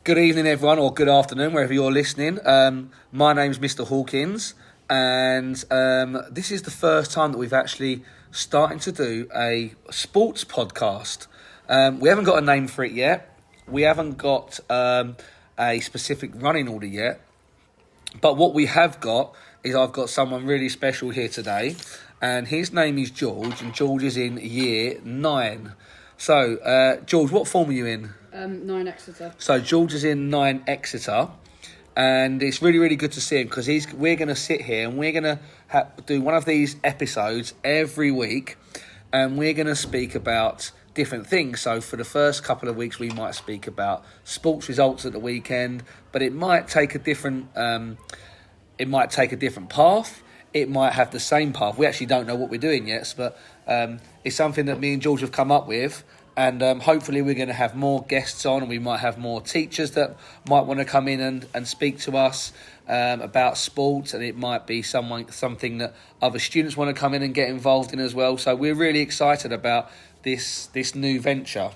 Good evening, everyone, or good afternoon, wherever you're listening. My name's Mr. Hawkins, and this is the first time that we've actually started to do a sports podcast. We haven't got a name for it yet. We haven't got a specific running order yet. But what we have got is I've got someone really special here today, and his name is George, and George is in year 9. So, George, what form are you in? 9 Exeter. So George is in 9 Exeter, and it's really, really good to see him because we're going to sit here and we're going to do one of these episodes every week, and we're going to speak about different things. So for the first couple of weeks, we might speak about sports results at the weekend, but it might take a different path. It might have the same path. We actually don't know what we're doing yet, but it's something that me and George have come up with. And hopefully we're going to have more guests on, and we might have more teachers that might want to come in and speak to us about sports, and it might be something that other students want to come in and get involved in as well. So we're really excited about this new venture.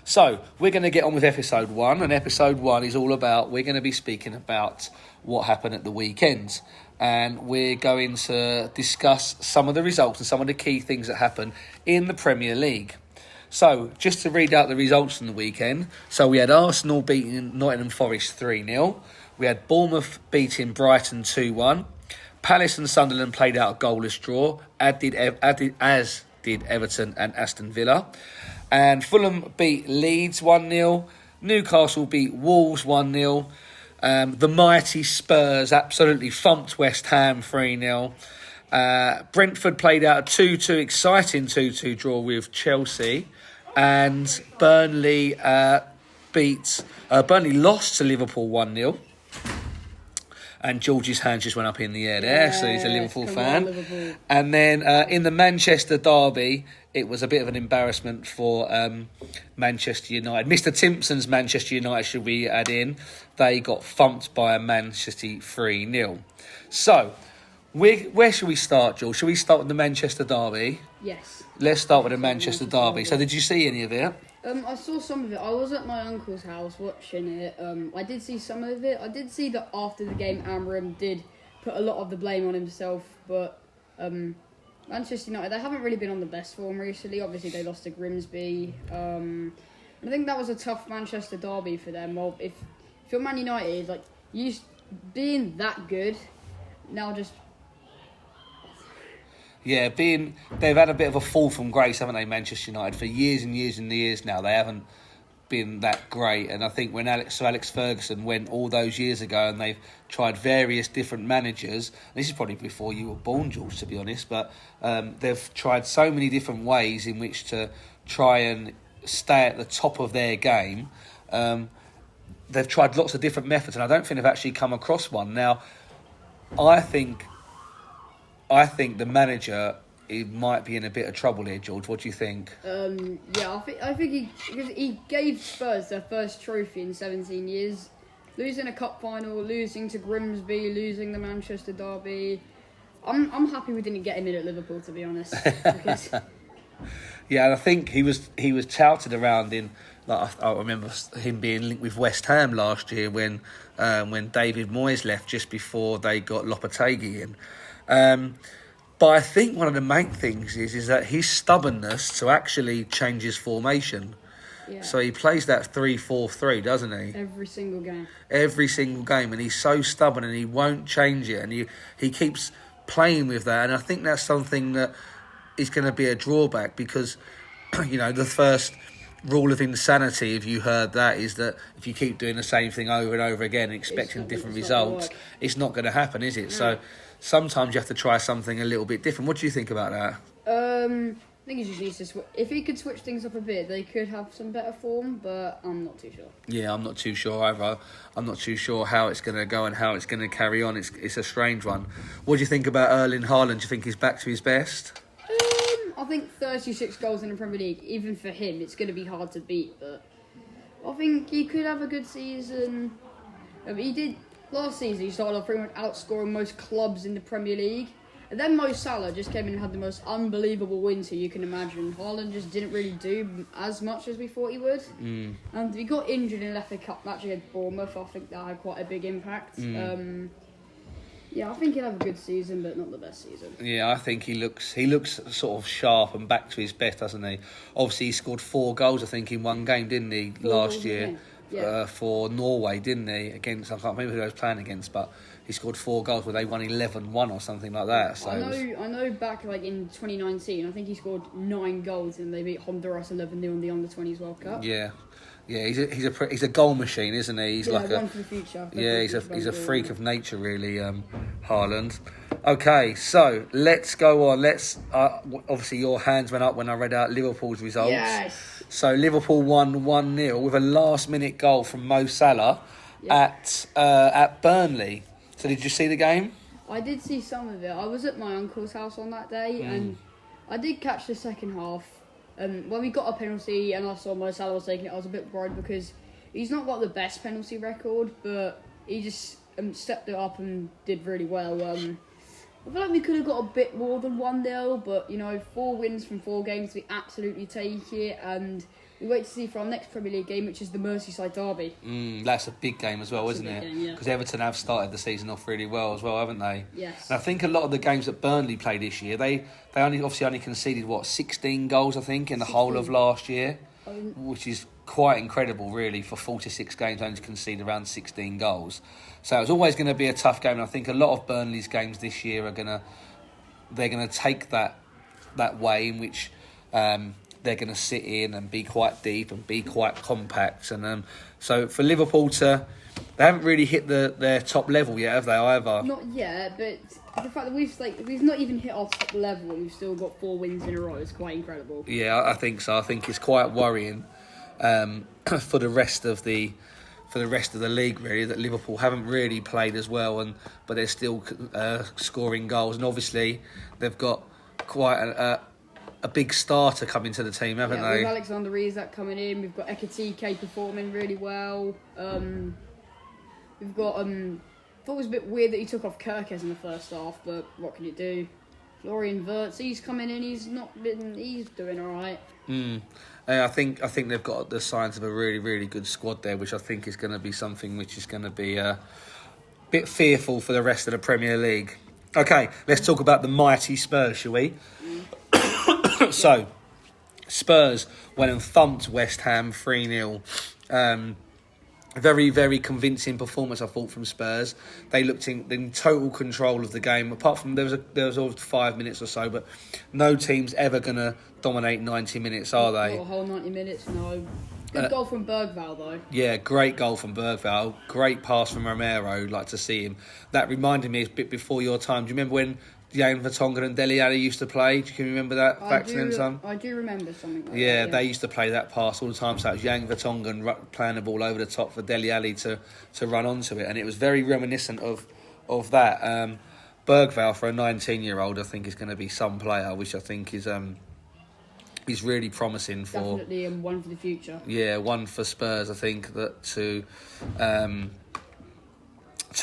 So we're going to get on with episode 1, and episode 1 is all about, we're going to be speaking about what happened at the weekend. And we're going to discuss some of the results and some of the key things that happened in the Premier League. So, just to read out the results from the weekend. So, we had Arsenal beating Nottingham Forest 3-0. We had Bournemouth beating Brighton 2-1. Palace and Sunderland played out a goalless draw, as did Everton and Aston Villa. And Fulham beat Leeds 1-0. Newcastle beat Wolves 1-0. The mighty Spurs absolutely thumped West Ham 3-0. Brentford played out a 2-2, exciting 2-2 draw with Chelsea. And Burnley lost to Liverpool 1-0. And George's hand just went up in the air there, so he's a Liverpool fan. Liverpool. And then in the Manchester derby, it was a bit of an embarrassment for Manchester United. Mr. Timpson's Manchester United, should we add in, they got thumped by a Man City 3-0. So, where should we start, George? Should we start with the Manchester derby? Yes. Let's start with the Manchester derby. So did you see any of it? I saw some of it. I was at my uncle's house watching it. I did see some of it. I did see that after the game, Amram did put a lot of the blame on himself. But Manchester United, they haven't really been on the best form recently. Obviously, they lost to Grimsby. I think that was a tough Manchester derby for them. Well, if you're Man United, like, you being that good, now just... Yeah, they've had a bit of a fall from grace, haven't they, Manchester United? For years and years and years now, they haven't been that great. And I think when Alex Ferguson went all those years ago, and they've tried various different managers, this is probably before you were born, George, to be honest, but they've tried so many different ways in which to try and stay at the top of their game. They've tried lots of different methods, and I don't think they've actually come across one. Now, I think the manager, he might be in a bit of trouble here, George. What do you think? Yeah, I think he gave Spurs their first trophy in 17 years, losing a cup final, losing to Grimsby, losing the Manchester derby. I'm happy we didn't get him in at Liverpool, to be honest. Because... Yeah, and I think he was touted around in. Like, I remember him being linked with West Ham last year when David Moyes left just before they got Lopetegui in. But I think one of the main things is that his stubbornness to actually change his formation. Yeah. So he plays that 3-4-3, doesn't he? Every single game, and he's so stubborn and he won't change it, and he keeps playing with that, and I think that's something that is going to be a drawback because, you know, the first rule of insanity, if you heard that, is that if you keep doing the same thing over and over again and expecting different results, it's not going to happen, is it? No. So sometimes you have to try something a little bit different. What do you think about that? I think he just needs to if he could switch things up a bit, they could have some better form, but I'm not too sure. Yeah, I'm not too sure either. I'm not too sure how it's going to go and how it's going to carry on. It's a strange one. What do you think about Erling Haaland? Do you think he's back to his best? I think 36 goals in the Premier League, even for him, it's going to be hard to beat, but I think he could have a good season. He did last season. He started off pretty much outscoring most clubs in the Premier League, And then Mo Salah just came in and had the most unbelievable winter you can imagine. Haaland just didn't really do as much as we thought he would. And he got injured in the FA Cup match against Bournemouth. I think that had quite a big impact. Yeah, I think he'll have a good season, but not the best season. Yeah, I think he looks sort of sharp and back to his best, doesn't he? Obviously, he scored 4 goals, I think, in one game, didn't he, last year? Yeah. For Norway, didn't he? Against, I can't remember who he was playing against, but he scored 4 goals where they won 11-1 or something like that. So I know back like in 2019, I think he scored 9 goals and they beat Honduras 11-0 in the Under-20s World Cup. Yeah. Yeah, he's a goal machine, isn't he? He's like one for the future. Yeah, he's a freak of nature, really, Haaland. Okay, so let's go on. Obviously your hands went up when I read out Liverpool's results. Yes. So Liverpool won 1-0 with a last-minute goal from Mo Salah at Burnley. So did you see the game? I did see some of it. I was at my uncle's house on that day, and I did catch the second half. When we got a penalty and I saw Mo Salah was taking it, I was a bit worried because he's not got the best penalty record, but he just stepped it up and did really well. I feel like we could have got a bit more than 1-0, but 4 wins from 4 games, we absolutely take it, and we wait to see for our next Premier League game, which is the Merseyside derby. That's a big game as well, isn't it? Because Everton have started the season off really well as well, haven't they? Yes. And I think a lot of the games that Burnley played this year, they only conceded 16 goals, I think, in the whole of last year, which is quite incredible, really, for 46 games only to concede around 16 goals. So it was always going to be a tough game, and I think a lot of Burnley's games this year they're gonna take that way in which they're going to sit in and be quite deep and be quite compact. And so for Liverpool they haven't really hit their top level yet, have they, either? Not yet, but the fact that we've not even hit our top level and we've still got 4 wins in a row is quite incredible. Yeah, I think so. I think it's quite worrying for the rest of the league, really, that Liverpool haven't really played as well, but they're still scoring goals. And obviously, they've got quite a big starter coming to the team, haven't they? With Alexander Isak coming in, we've got Ekitike performing really well. We've got I thought it was a bit weird that he took off Kirkes in the first half, but what can you do? Florian Wirtz, he's coming in, he's doing all right. I think they've got the signs of a really, really good squad there, which I think is going to be something which is going to be a bit fearful for the rest of the Premier League. Okay, let's talk about the mighty Spurs, shall we? So, Spurs went and thumped West Ham 3-0. Very, very convincing performance, I thought, from Spurs. They looked in total control of the game. Apart from there was all 5 minutes or so, but no team's ever going to dominate 90 minutes, are they? Not a whole 90 minutes, no. Good goal from Bergvall, though. Yeah, great goal from Bergvall. Great pass from Romero. Like to see him. That reminded me a bit before your time. Do you remember when Yang Vertonghen and Dele Alli used to play? Do you remember that back then, son? I do remember something like that. Yeah, they used to play that pass all the time. So it was Yang Vertonghen playing the ball over the top for Dele Alli to run onto it. And it was very reminiscent of that. Bergvall, for a 19-year-old, I think is going to be some player, which I think is really promising for... Definitely one for the future. Yeah, one for Spurs, I think, that to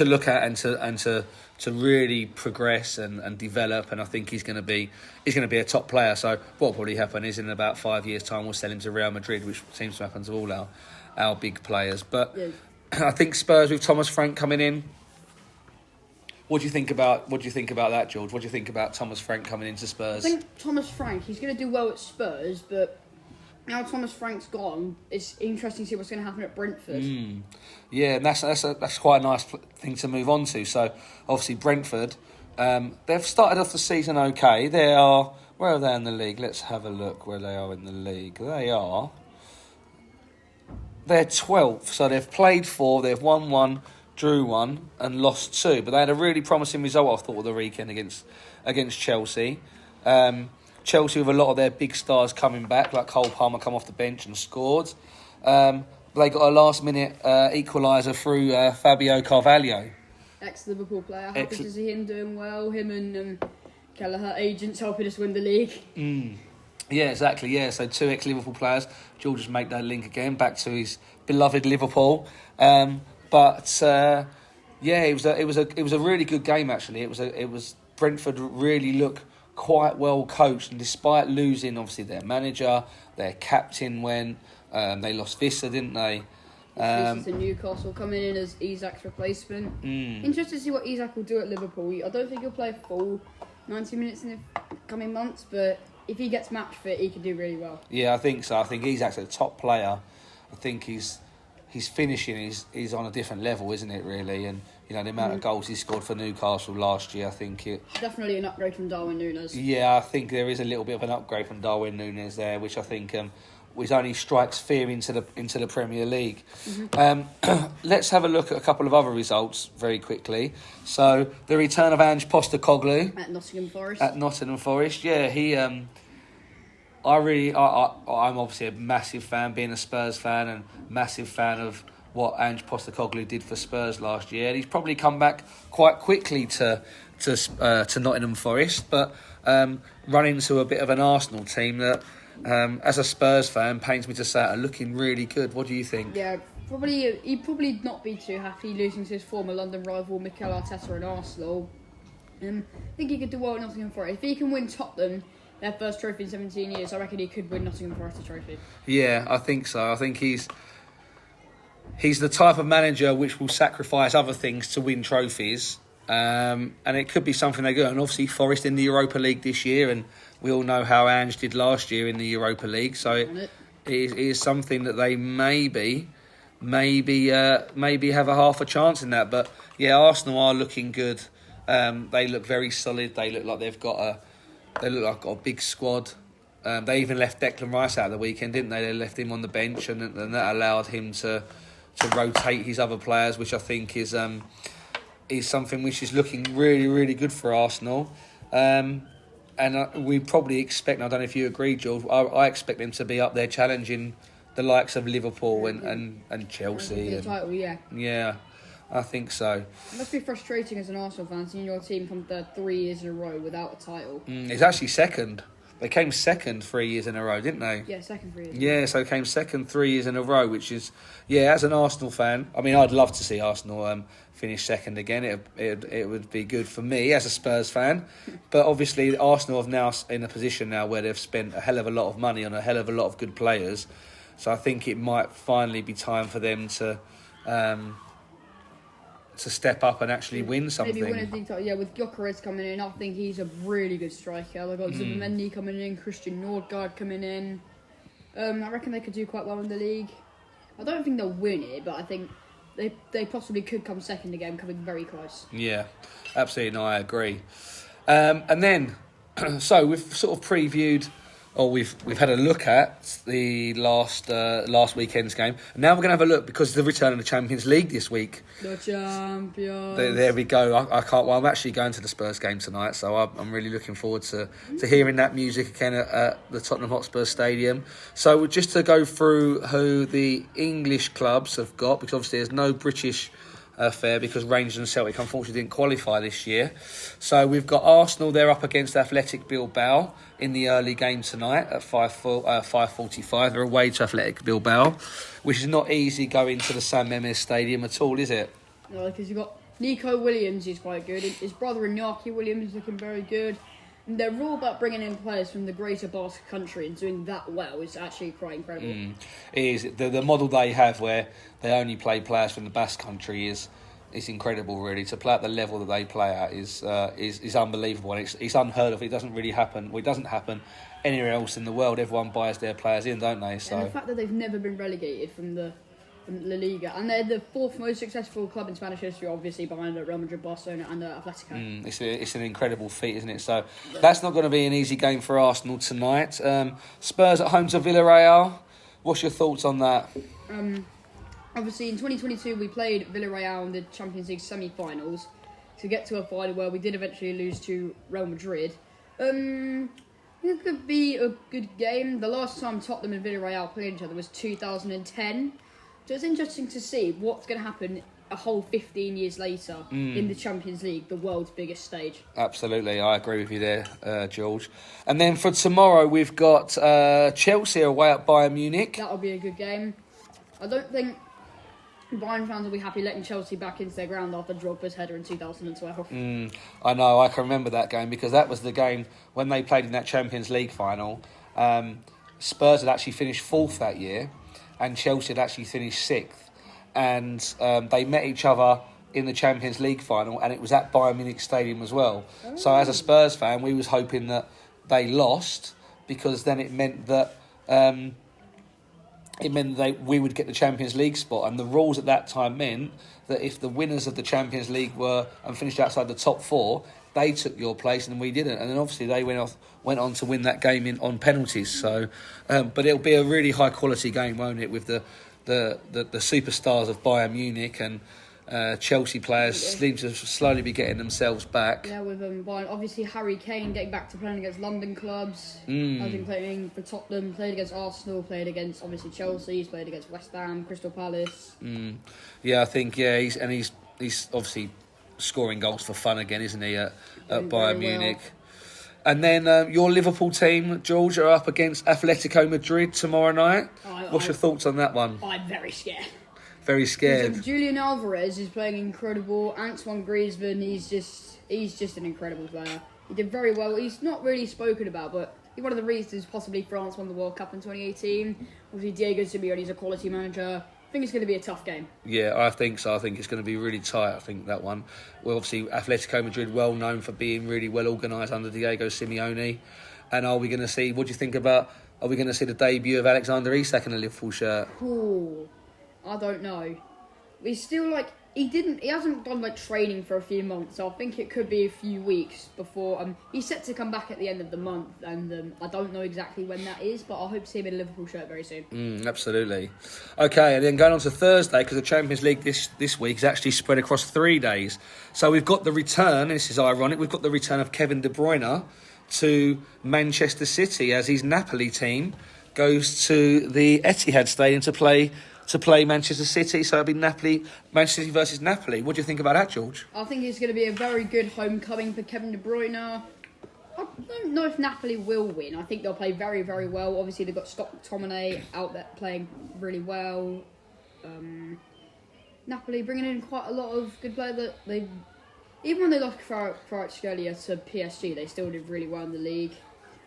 look at and to really progress and develop, and I think he's going to be a top player. So what will probably happen is in about 5 years' time we'll sell him to Real Madrid, which seems to happen to all our big players. But yeah. I think Spurs with Thomas Frank coming in. What do you think about that, George? What do you think about Thomas Frank coming into Spurs? I think Thomas Frank, he's going to do well at Spurs, but now Thomas Frank's gone, it's interesting to see what's going to happen at Brentford. Yeah, and that's quite a nice thing to move on to. So, obviously, Brentford, they've started off the season okay. Where are they in the league? Let's have a look where they are in the league. They're 12th, so they've played 4, they've won 1, drew 1, and lost 2. But they had a really promising result, I thought, of the weekend against Chelsea. Chelsea with a lot of their big stars coming back, like Cole Palmer come off the bench and scored. They got a last-minute equaliser through Fabio Carvalho. Ex-Liverpool player. Happy to see him doing well. Him and Kelleher agents helping us win the league. Yeah, exactly. Yeah, so 2 ex-Liverpool players. George just make that link again back to his beloved Liverpool. It was a really good game actually. It was Brentford really look quite well coached, and despite losing obviously their manager, their captain went, they lost Visser, didn't they? This is Newcastle coming in as Isak's replacement. Interested to see what Isak will do at Liverpool. I don't think he'll play full 90 minutes in the coming months, but if he gets match fit, he could do really well. Yeah, I think so. I think Isak's a top player. I think his finishing is on a different level, isn't it, really? And, you know, the amount of goals he scored for Newcastle last year, I think it... Definitely an upgrade from Darwin Núñez. Yeah, I think there is a little bit of an upgrade from Darwin Núñez there, which I think which only strikes fear into the Premier League. Let's have a look at a couple of other results very quickly. So, the return of Ange Postecoglou... At Nottingham Forest. Yeah, he... I'm obviously a massive fan, being a Spurs fan, and massive fan of what Ange Postecoglou did for Spurs last year. And he's probably come back quite quickly to Nottingham Forest, but run into a bit of an Arsenal team that, as a Spurs fan, pains me to say, are looking really good. What do you think? Yeah, he'd probably not be too happy losing to his former London rival Mikel Arteta and Arsenal. I think he could do well at Nottingham Forest. If he can win Tottenham, their first trophy in 17 years, I reckon he could win Nottingham Forest a trophy. Yeah, I think so. I think he's the type of manager which will sacrifice other things to win trophies. And it could be something they do. And obviously Forest in the Europa League this year, and we all know how Ange did last year in the Europa League. So it is something that they maybe have a half a chance in that. But yeah, Arsenal are looking good. They look very solid. They look like they've got a big squad. They even left Declan Rice out of the weekend, didn't they? They left him on the bench, and that allowed him to rotate his other players, which I think is something which is looking really, really good for Arsenal. And we probably expect, and I don't know if you agree, George, I expect them to be up there challenging the likes of Liverpool and Chelsea. The title, yeah. Yeah, I think so. It must be frustrating as an Arsenal fan seeing your team come third 3 years in a row without a title. It's actually second. They came second 3 years in a row, didn't they? Yeah, second 3 years. Yeah, so they came second 3 years in a row, which is, yeah, as an Arsenal fan, I mean, I'd love to see Arsenal finish second again. It would be good for me as a Spurs fan. But obviously, Arsenal have now in a position now where they've spent a hell of a lot of money on a hell of a lot of good players. So I think it might finally be time for them to step up and actually win something. Maybe win a league title. Yeah, with Gyökeres coming in, I think he's a really good striker. They've got Zubimendi coming in, Christian Nordgaard coming in. I reckon they could do quite well in the league. I don't think they'll win it, but I think they possibly could come second again, coming very close. Yeah, absolutely. No, I agree. And then, so we've sort of previewed, or we've had a look at the last weekend's game. And now we're going to have a look, because of the return of the Champions League this week. The champions. There we go. I can't. Well, I'm actually going to the Spurs game tonight, so I'm really looking forward to hearing that music again at the Tottenham Hotspur Stadium. So just to go through who the English clubs have got, because obviously there's no British affair because Rangers and Celtic unfortunately didn't qualify this year. So we've got Arsenal, they're up against Athletic Bilbao in the early game tonight at 5:45. They're away to Athletic Bilbao, which is not easy going to the San Mamés Stadium at all, is it? No, because you've got Nico Williams, who's quite good. His brother Iñaki Williams is looking very good. And they're all about bringing in players from the greater Basque country, and doing that well is actually quite incredible. It is. The model they have where they only play players from the Basque country is incredible, really. To play at the level that they play at is unbelievable, and it's unheard of. It doesn't really happen. Well, it doesn't happen anywhere else in the world. Everyone buys their players in, don't they? So, and the fact that they've never been relegated from La Liga, and they're the fourth most successful club in Spanish history, obviously behind Real Madrid, Barcelona and Atletico. It's an incredible feat, isn't it? So that's not going to be an easy game for Arsenal tonight. Spurs at home to Villarreal. What's your thoughts on that? Obviously, in 2022, we played Villarreal in the Champions League semi-finals to get to a final where we did eventually lose to Real Madrid. It could be a good game. The last time Tottenham and Villarreal played each other was 2010. So it's interesting to see what's going to happen a whole 15 years later in the Champions League, the world's biggest stage. Absolutely, I agree with you there, George. And then for tomorrow, we've got Chelsea away at Bayern Munich. That'll be a good game. I don't think Bayern fans will be happy letting Chelsea back into their ground after Drogba's header in 2012. I know, I can remember that game because that was the game when they played in that Champions League final. Spurs had actually finished 4th that year and Chelsea had actually finished 6th. And they met each other in the Champions League final and it was at Bayern Munich Stadium as well. Oh. So as a Spurs fan, we was hoping that they lost because then it meant that... we would get the Champions League spot, and the rules at that time meant that if the winners of the Champions League were and finished outside the top 4, they took your place and we didn't. And then obviously they went on to win that game on penalties. So, but it'll be a really high quality game, won't it? With the superstars of Bayern Munich and Chelsea players seem to slowly be getting themselves back. Yeah, with Bayern. Obviously Harry Kane getting back to playing against London clubs. Has been playing for Tottenham, played against Arsenal, played against obviously Chelsea, he's played against West Ham, Crystal Palace. Yeah, I think he's obviously scoring goals for fun again, isn't he, at Bayern Munich? And then your Liverpool team, George, are up against Atletico Madrid tomorrow night. What's your thoughts on that one? I'm very scared. Very scared. Julian Alvarez is playing incredible. Antoine Griezmann, he's just an incredible player. He did very well. He's not really spoken about, but one of the reasons possibly France won the World Cup in 2018. Obviously, Diego Simeone's a quality manager. I think it's going to be a tough game. Yeah, I think so. I think it's going to be really tight, I think, that one. Well, obviously, Atletico Madrid, well known for being really well organised under Diego Simeone. And are we going to see, what do you think about, are we going to see the debut of Alexander Isak in a Liverpool shirt? Ooh, I don't know. He's still he hasn't done training for a few months, so I think it could be a few weeks before he's set to come back at the end of the month, and I don't know exactly when that is, but I hope to see him in a Liverpool shirt very soon. Absolutely. Okay, and then going on to Thursday, because the Champions League this week is actually spread across 3 days. So we've got the return, this is ironic, we've got the return of Kevin De Bruyne to Manchester City as his Napoli team goes to the Etihad Stadium to play Manchester City. So it'll be Manchester City versus Napoli. What do you think about that, George? I think it's going to be a very good homecoming for Kevin De Bruyne. I don't know if Napoli will win. I think they'll play very, very well. Obviously, they've got Scott McTominay out there playing really well. Napoli bringing in quite a lot of good players. That even when they lost Kvaratskhelia to PSG, they still did really well in the league.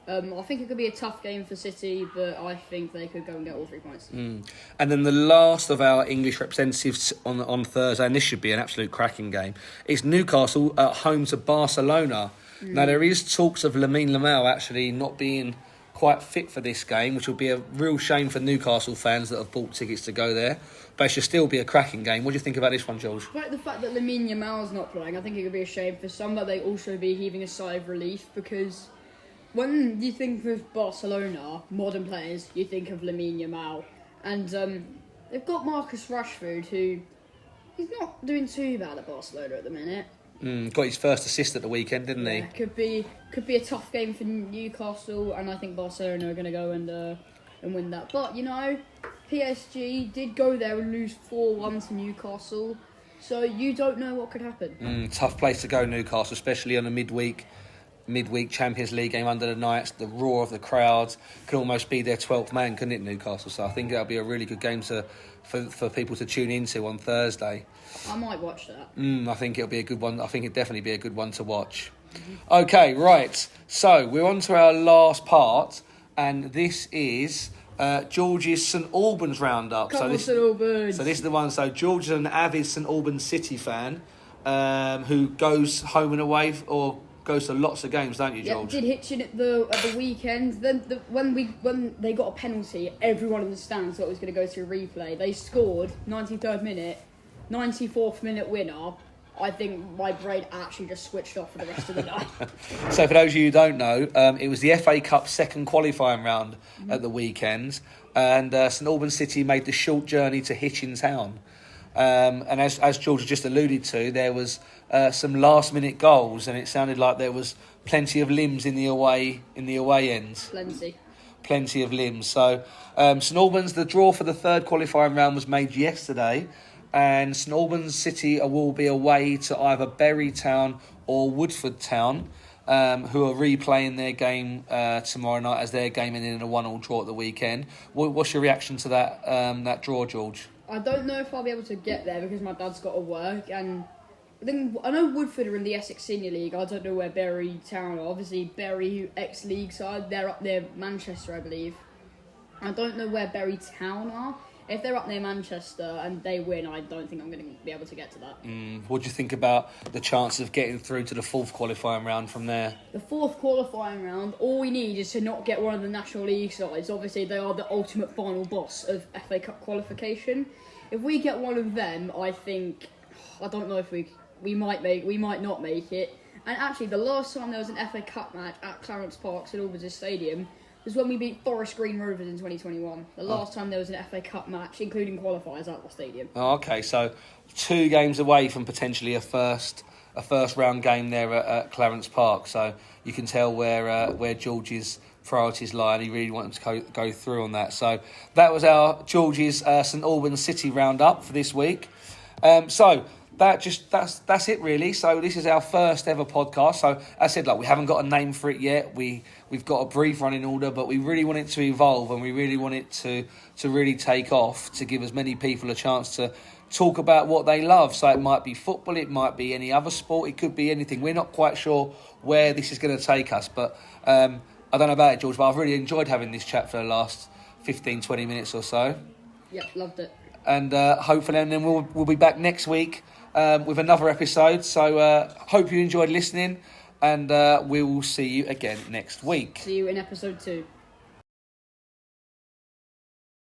I think it could be a tough game for City, but I think they could go and get all 3 points. And then the last of our English representatives on Thursday, and this should be an absolute cracking game, is Newcastle at home to Barcelona. Now, there is talks of Lamine Yamal actually not being quite fit for this game, which will be a real shame for Newcastle fans that have bought tickets to go there. But it should still be a cracking game. What do you think about this one, George? The fact that Lamine Yamal's not playing, I think it could be a shame for some, but they also be heaving a sigh of relief because... when you think of Barcelona, modern players, you think of Lamine Yamal. And they've got Marcus Rashford, who he's not doing too bad at Barcelona at the minute. Got his first assist at the weekend, didn't he? Could be a tough game for Newcastle, and I think Barcelona are going to go and win that. But, PSG did go there and lose 4-1 to Newcastle, so you don't know what could happen. Tough place to go, Newcastle, especially on a midweek Champions League game under the Knights. The roar of the crowds could almost be their 12th man, couldn't it, Newcastle? So I think that'll be a really good game for people to tune into on Thursday. I might watch that. I think it'll be a good one. I think it'll definitely be a good one to watch. Okay, right. So we're on to our last part, and this is George's St Albans roundup. St Albans. So this is the one. So George is an avid St Albans City fan who goes home and away or goes to lots of games, don't you, George? Yeah, did Hitchin at the weekend. Then when they got a penalty, everyone in the stands thought it was going to go to a replay. They scored 93rd minute, 94th minute winner. I think my brain actually just switched off for the rest of the night. So for those of you who don't know, it was the FA Cup second qualifying round at the weekend, and St Albans City made the short journey to Hitchin Town. And as George just alluded to, there was some last-minute goals, and it sounded like there was plenty of limbs in the away end. Plenty of limbs. So St Albans, the draw for the third qualifying round was made yesterday, and St Albans City will be away to either Bury Town or Woodford Town, who are replaying their game tomorrow night as their game ended in a 1-1 draw at the weekend. What's your reaction to that draw, George? I don't know if I'll be able to get there because my dad's got to work, and I know Woodford are in the Essex Senior League. I don't know where Bury Town are. Obviously, Bury ex-league side, they're up near Manchester, I believe. I don't know where Bury Town are. If they're up near Manchester and they win, I don't think I'm going to be able to get to that. What do you think about the chance of getting through to the fourth qualifying round from there? The fourth qualifying round, all we need is to not get one of the National League sides. Obviously, they are the ultimate final boss of FA Cup qualification. If we get one of them, I don't know if we might not make it. And actually, the last time there was an FA Cup match at Clarence Park, St Albans Stadium, was when we beat Forest Green Rovers in 2021. The last time there was an FA Cup match, including qualifiers at the stadium. Oh, okay, so 2 games away from potentially a first round game there at Clarence Park. So you can tell where George's priorities lie, and he really wanted to go through on that. So that was our George's St Albans City roundup for this week. So that's it really. So this is our first ever podcast. So as I said, we haven't got a name for it yet. We've got a brief running order, but we really want it to evolve, and we really want it to really take off, to give as many people a chance to talk about what they love. So it might be football, it might be any other sport, it could be anything. We're not quite sure where this is going to take us, but I don't know about it, George, but I've really enjoyed having this chat for the last 15, 20 minutes or so. Yep, loved it. And hopefully, and then we'll be back next week with another episode. So hope you enjoyed listening, and we will see you again next week. See you in episode 2.